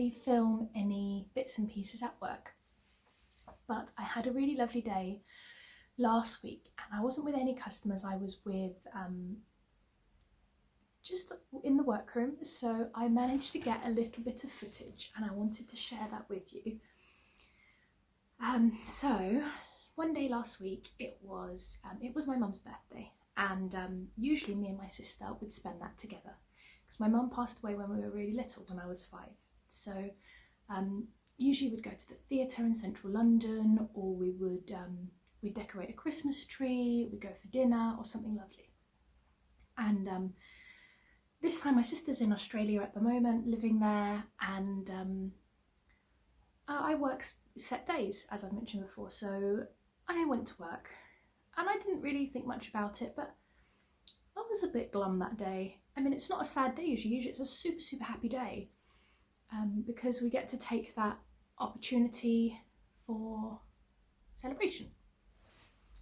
actually film any bits and pieces at work, but I had a really lovely day last week and I wasn't with any customers. I was with just in the workroom, so I managed to get a little bit of footage and I wanted to share that with you. So one day last week it was my mum's birthday, and usually me and my sister would spend that together because my mum passed away when we were really little, when I was 5. So usually we'd go to the theatre in central London, or we'd decorate a Christmas tree, we'd go for dinner or something lovely. And this time my sister's in Australia at the moment, living there, and I work set days, as I've mentioned before, so I went to work and I didn't really think much about it, but I was a bit glum that day. I mean, it's not a sad day usually, it's a super, super happy day, because we get to take that opportunity for celebration.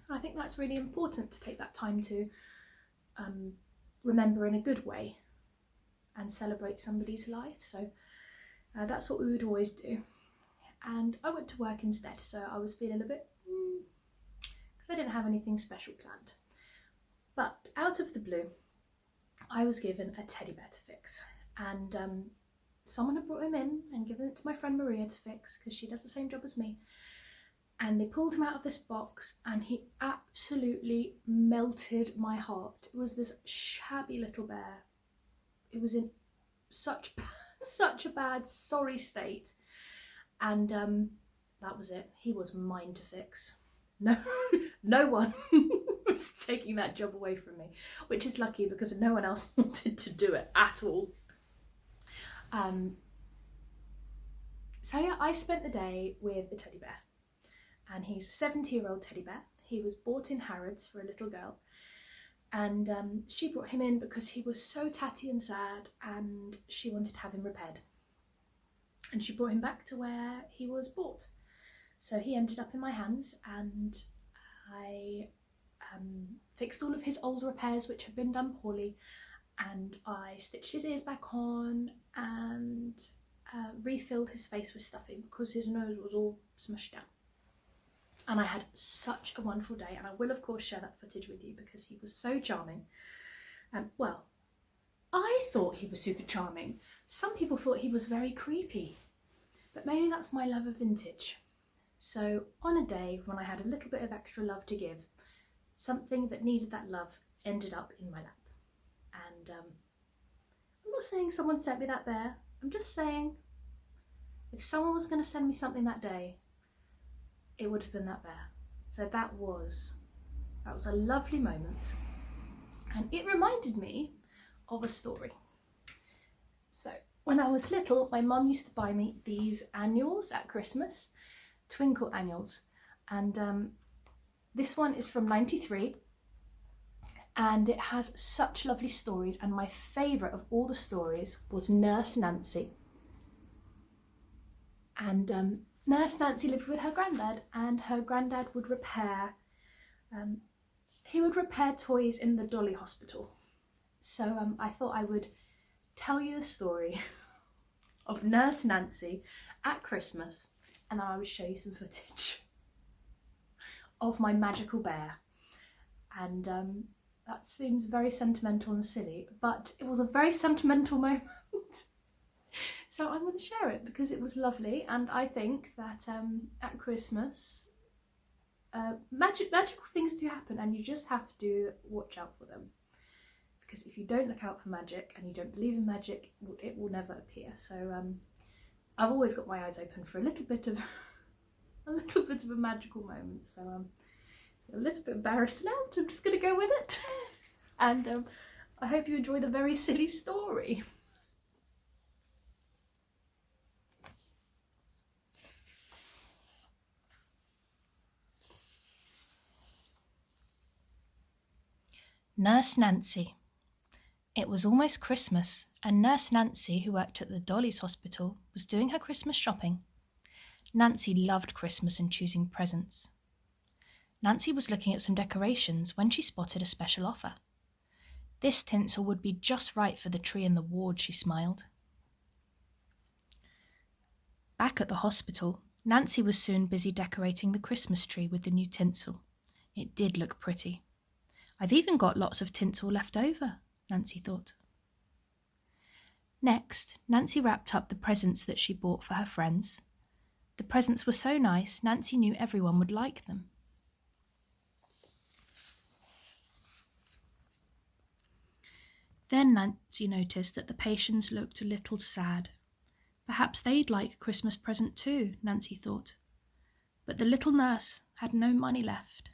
And I think that's really important, to take that time to remember in a good way and celebrate somebody's life. So that's what we would always do. And I went to work instead, so I was feeling a bit, because I didn't have anything special planned. But out of the blue, I was given a teddy bear to fix, and someone had brought him in and given it to my friend Maria to fix, because she does the same job as me. And they pulled him out of this box and he absolutely melted my heart. It was this shabby little bear. It was in such a bad, sorry state. And that was it. He was mine to fix. No one was taking that job away from me, which is lucky because no one else wanted to do it at all. So yeah, I spent the day with the teddy bear, and he's a 70-year-old teddy bear. He was bought in Harrods for a little girl, and she brought him in because he was so tatty and sad, and she wanted to have him repaired. And she brought him back to where he was bought. So he ended up in my hands, and I fixed all of his old repairs which had been done poorly, and I stitched his ears back on and refilled his face with stuffing because his nose was all smushed down. And I had such a wonderful day, and I will of course share that footage with you because he was so charming. Well, I thought he was super charming. Some people thought he was very creepy, but maybe that's my love of vintage. So on a day when I had a little bit of extra love to give, something that needed that love ended up in my lap. And I'm not saying someone sent me that bear, I'm just saying if someone was going to send me something that day, it would have been that bear. So that was a lovely moment, and it reminded me of a story. So when I was little, my mum used to buy me these annuals at Christmas, Twinkle annuals, and this one is from '93, and it has such lovely stories, and my favourite of all the stories was Nurse Nancy. And Nurse Nancy lived with her granddad, and her granddad would repair toys in the Dolly Hospital. So I thought I would tell you the story of Nurse Nancy at Christmas, and then I would show you some footage of my magical bear. And that seems very sentimental and silly, but it was a very sentimental moment. So I'm going to share it because it was lovely, and I think that at Christmas magical things do happen, and you just have to watch out for them, because if you don't look out for magic and you don't believe in magic, it will never appear. So I've always got my eyes open for a little bit of a magical moment. So I'm a little bit embarrassed now, but I'm just going to go with it. And I hope you enjoy the very silly story. Nurse Nancy. It was almost Christmas, and Nurse Nancy, who worked at the Dolly's Hospital, was doing her Christmas shopping. Nancy loved Christmas and choosing presents. Nancy was looking at some decorations when she spotted a special offer. This tinsel would be just right for the tree in the ward, she smiled. Back at the hospital, Nancy was soon busy decorating the Christmas tree with the new tinsel. It did look pretty. I've even got lots of tinsel left over, Nancy thought. Next, Nancy wrapped up the presents that she bought for her friends. The presents were so nice, Nancy knew everyone would like them. Then Nancy noticed that the patients looked a little sad. Perhaps they'd like a Christmas present too, Nancy thought. But the little nurse had no money left.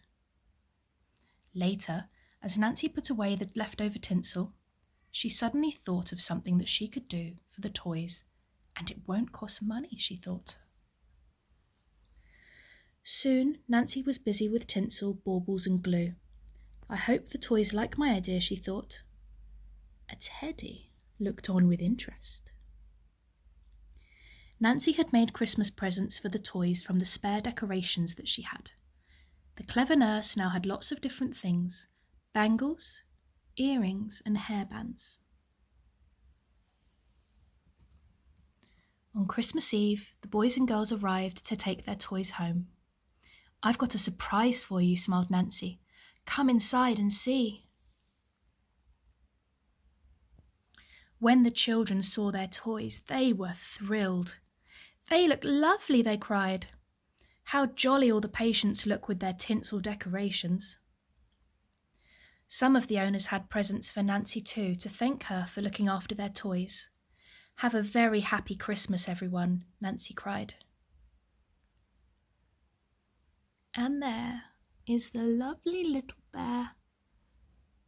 Later, as Nancy put away the leftover tinsel, she suddenly thought of something that she could do for the toys, and it won't cost money, she thought. Soon, Nancy was busy with tinsel, baubles and glue. I hope the toys like my idea, she thought. A teddy looked on with interest. Nancy had made Christmas presents for the toys from the spare decorations that she had. The clever nurse now had lots of different things: bangles, earrings and hairbands. On Christmas Eve, the boys and girls arrived to take their toys home. "I've got a surprise for you," smiled Nancy. "Come inside and see." When the children saw their toys, they were thrilled. "They look lovely," they cried. "How jolly all the patients look with their tinsel decorations." Some of the owners had presents for Nancy too, to thank her for looking after their toys. "Have a very happy Christmas, everyone," Nancy cried. And there is the lovely little bear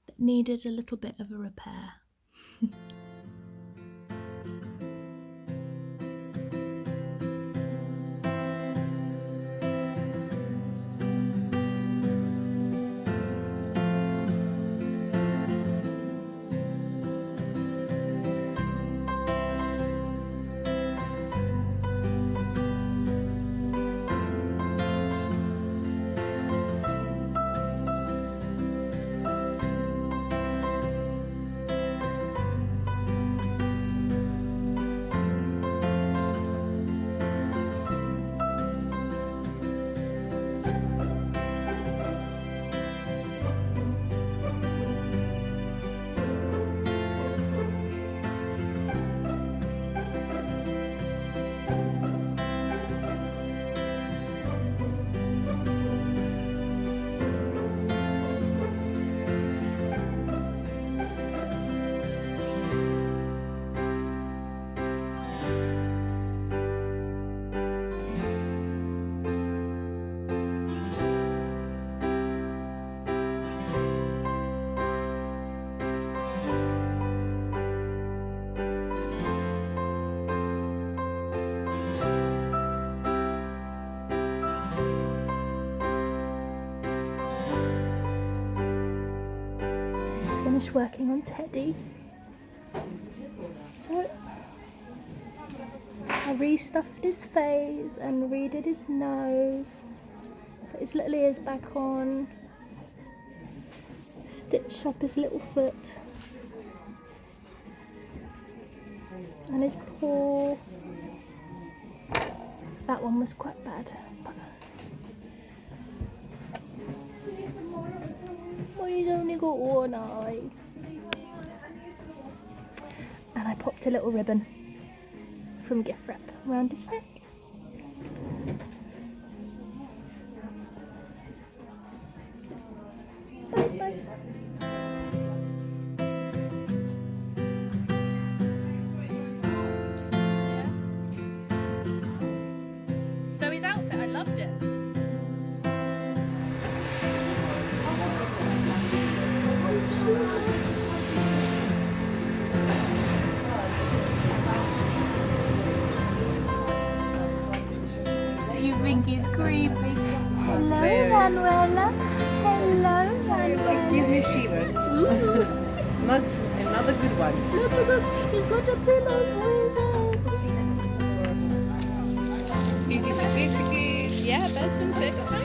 that needed a little bit of a repair. Finished working on Teddy. So I restuffed his face and redid his nose, put his little ears back on, stitched up his little foot and his paw. That one was quite bad. But he's only got one eye. And I popped a little ribbon from gift wrap around his neck. Bye bye. So his outfit, I loved it. You think he's creepy. Hello, Manuela. Hello, Manuela. Give me shivers. Not another good one. Look, he's got a pillow for his head. Did you basically? Yeah, that's been fixed.